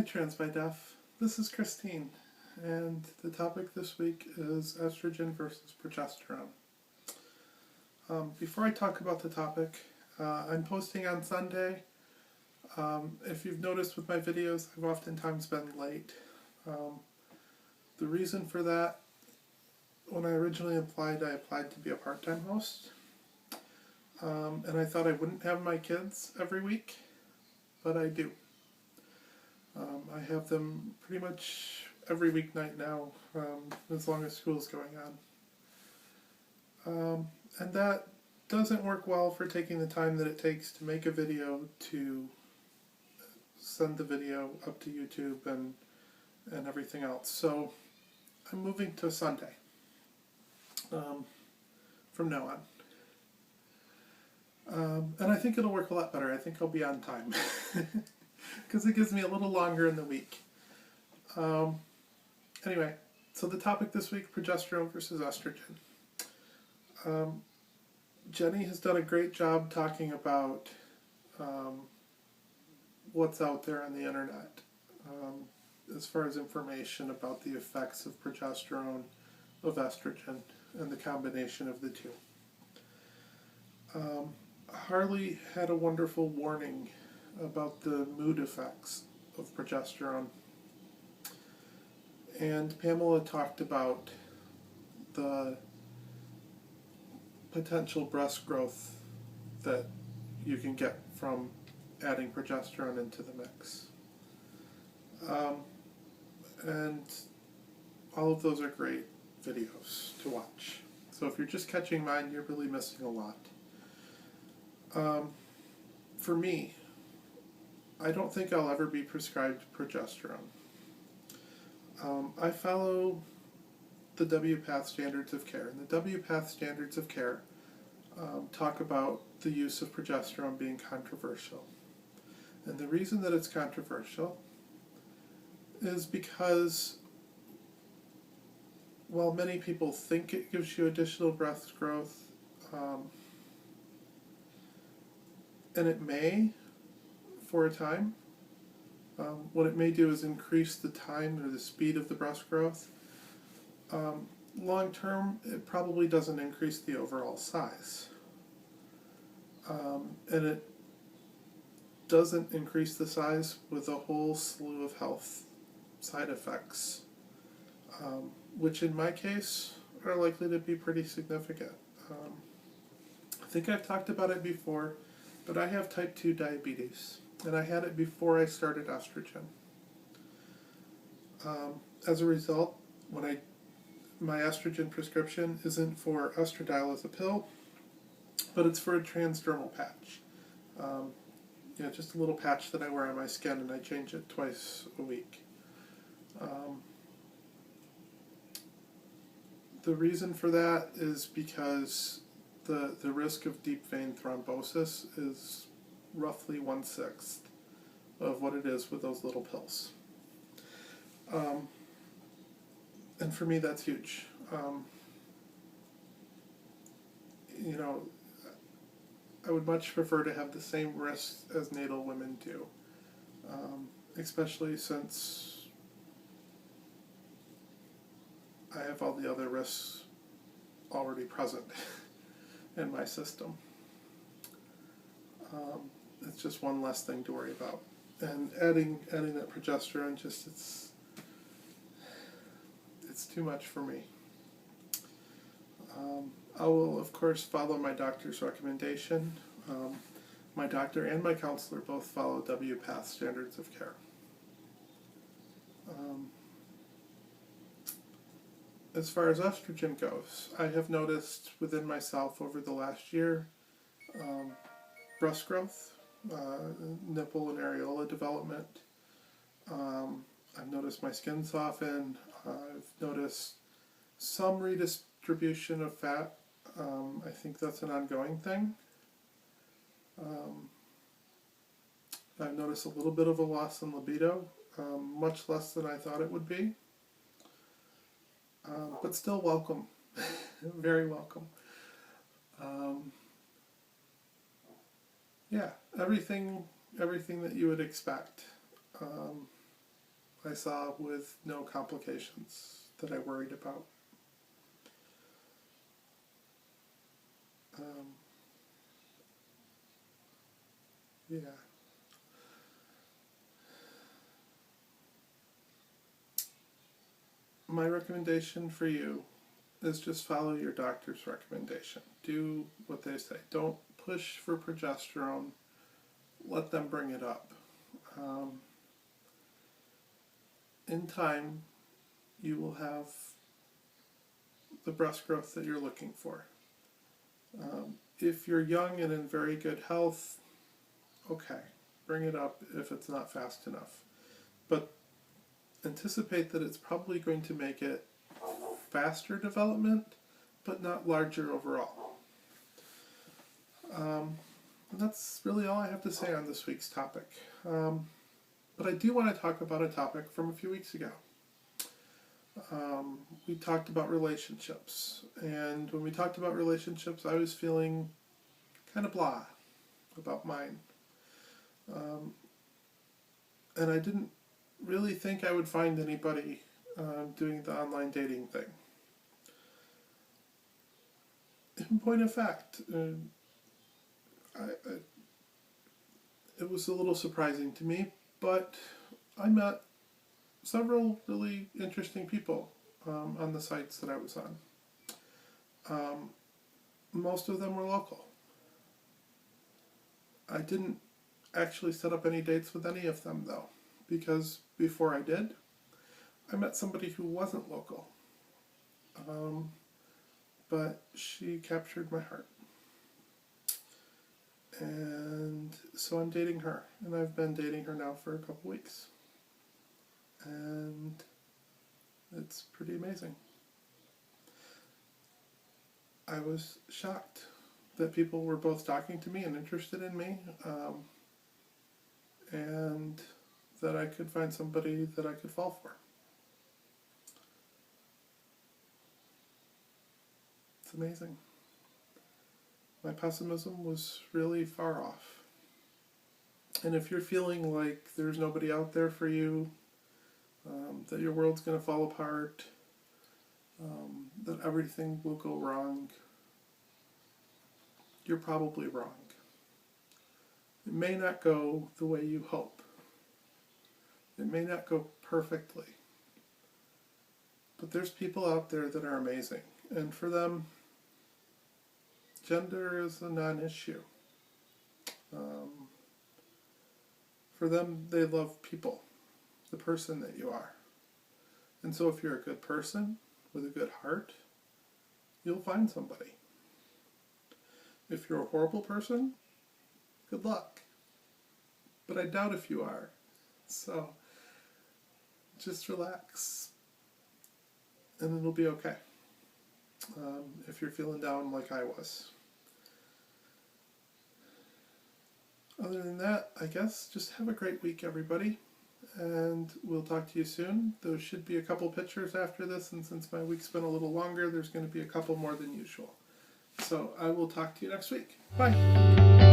TransByDef. This is Christine, and the topic this week is estrogen versus progesterone. Before I talk about the topic, I'm posting on Sunday. If you've noticed with my videos, I've oftentimes been late. The reason for that, when I originally applied, I applied to be a part-time host. And I thought I wouldn't have my kids every week, but I do. I have them pretty much every weeknight now, as long as school's going on. And that doesn't work well for taking the time that it takes to make a video, to send the video up to YouTube and everything else. So I'm moving to Sunday from now on. And I think it'll work a lot better. I think I'll be on time. Because it gives me a little longer in the week. Anyway, so the topic this week, progesterone versus estrogen. Jenny has done a great job talking about what's out there on the internet as far as information about the effects of progesterone, of estrogen, and the combination of the two. Harley had a wonderful warning about the mood effects of progesterone. And Pamela talked about the potential breast growth that you can get from adding progesterone into the mix. And all of those are great videos to watch. So if you're just catching mine, you're really missing a lot. For me, I don't think I'll ever be prescribed progesterone. I follow the WPATH standards of care, and the WPATH standards of care talk about the use of progesterone being controversial. And the reason that it's controversial is because while many people think it gives you additional breast growth, and it may, for a time, what it may do is increase the time or the speed of the breast growth. Long term, it probably doesn't increase the overall size. And it doesn't increase the size with a whole slew of health side effects, which in my case are likely to be pretty significant. I think I've talked about it before, but I have type 2 diabetes. And I had it before I started estrogen. As a result, my estrogen prescription isn't for estradiol as a pill, but it's for a transdermal patch. Just a little patch that I wear on my skin, and I change it twice a week. The reason for that is because the risk of deep vein thrombosis is roughly 1/6 of what it is with those little pills. And for me, that's huge. I would much prefer to have the same risks as natal women do, especially since I have all the other risks already present in my system. It's just one less thing to worry about. And adding that progesterone, it's too much for me. I will, of course, follow my doctor's recommendation. My doctor and my counselor both follow WPATH standards of care. As far as estrogen goes, I have noticed within myself over the last year breast growth, nipple and areola development. I've noticed my skin soften. I've noticed some redistribution of fat. I think that's an ongoing thing. I've noticed a little bit of a loss in libido, much less than I thought it would be. But still welcome. Very welcome. Yeah, everything that you would expect. I saw with no complications that I worried about. Yeah. My recommendation for you is just follow your doctor's recommendation. Do what they say. Don't push for progesterone. Let them bring it up. In time, you will have the breast growth that you're looking for. If you're young and in very good health, okay, bring it up if it's not fast enough. But anticipate that it's probably going to make it faster development, but not larger overall. And that's really all I have to say on this week's topic. But I do want to talk about a topic from a few weeks ago. We talked about relationships, and when we talked about relationships, I was feeling kind of blah about mine. And I didn't really think I would find anybody doing the online dating thing. In point of fact, it was a little surprising to me, but I met several really interesting people on the sites that I was on. Most of them were local. I didn't actually set up any dates with any of them, though, because before I did, I met somebody who wasn't local. But she captured my heart. And so I'm dating her, and I've been dating her now for a couple weeks. And it's pretty amazing. I was shocked that people were both talking to me and interested in me, and that I could find somebody that I could fall for. It's amazing. My pessimism was really far off. And if you're feeling like there's nobody out there for you, that your world's going to fall apart, that everything will go wrong, you're probably wrong. It may not go the way you hope. It may not go perfectly. But there's people out there that are amazing. And for them, gender is a non-issue. For them, they love people, the person that you are. And so if you're a good person with a good heart, you'll find somebody. If you're a horrible person, good luck. But I doubt if you are. So just relax, and it'll be okay. If you're feeling down like I was. Other than that, I guess just have a great week, everybody. And we'll talk to you soon. There should be a couple pictures after this, and since my week's been a little longer, there's going to be a couple more than usual. So I will talk to you next week. Bye.